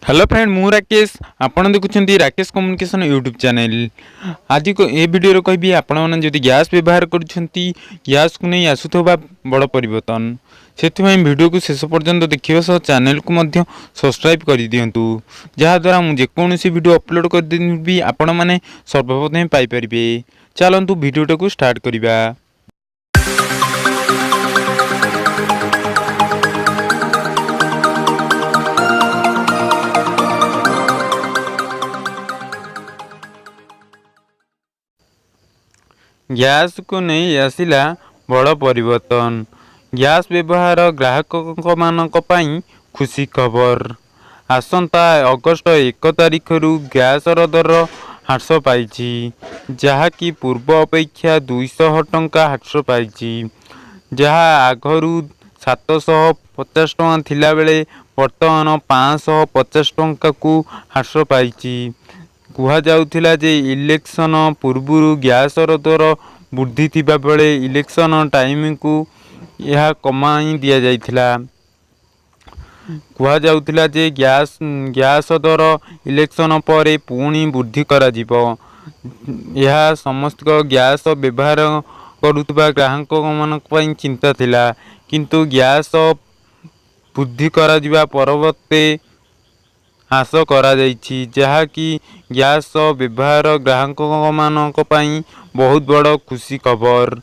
Hello friend मु राकेश आपण देखुं Rakesh communication YouTube channel. आज को ए वीडियो कहबी आपण मैंने जदि गैस व्यवहार करुँच गैस को नहीं आसुवा बड़ परिवर्तन से वीडियो को शेष पर्यंत देखा सह चैनल को मध्य सब्सक्राइब कर दिंतु जहाद्वारा मुझे जेकोसी वीडियो अपलोड कर देबी आपण मैंने सर्वप्रथम पाइपर। चलतु वीडियोटा को स्टार्ट करवा। गैस को नहीं आसिला बड़ परिवर्तन। गैस व्यवहार ग्राहक मानक पई खुशी खबर। आसंता अगस्ट 1 तारिख रु गैस दर ह्रास पाई जहाँकि पूर्व अपेक्षा 200 टंका ह्रास पाई जहाँ आगरू 750 टंका थिला बेले वर्तमान 550 टंका को ह्रास पाई। कह जाउथिला जे इलेक्शन पूर्व गैस दर वृद्धि थिबा बेले इलेक्शन टाइम को यह कमाई दिया जाइथिला। कह जाउथिला जे गैस दर इलेक्शन पर पुणी वृद्धि करा जिवो। यह समस्त गैस व्यवहार करुवा ग्राहक मानक पई चिंता थिला किंतु गैस वृद्धि करा जिवा परवर्ते ह्रास करा जाइछि जहाँकि गैस व्यवहार ग्राहक मानक पई बहुत बड़ खुशी खबर।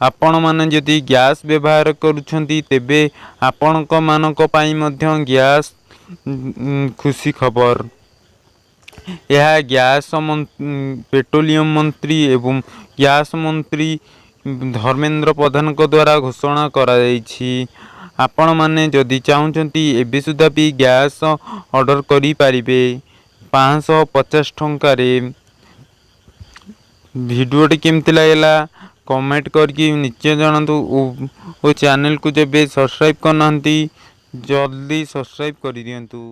आपण माने जदि गैस व्यवहार करुछंती तेबे आपण मानक पई मध्य गैस खुशी खबर। यह गैस पेट्रोलियम मंत्री एवं गैस मंत्री धर्मेंद्र प्रधान को द्वारा घोषणा करा जाइछि। आपण माने जदि चाहूँगी एबे सुधा भी गैस ऑर्डर करी पारिबे 550 टंकार। वीडियोटी केमती लगेगा कमेंट करके निश्चय जनातु और चैनल को जब सब्सक्राइब करना जल्दी सब्सक्राइब कर दियंतु।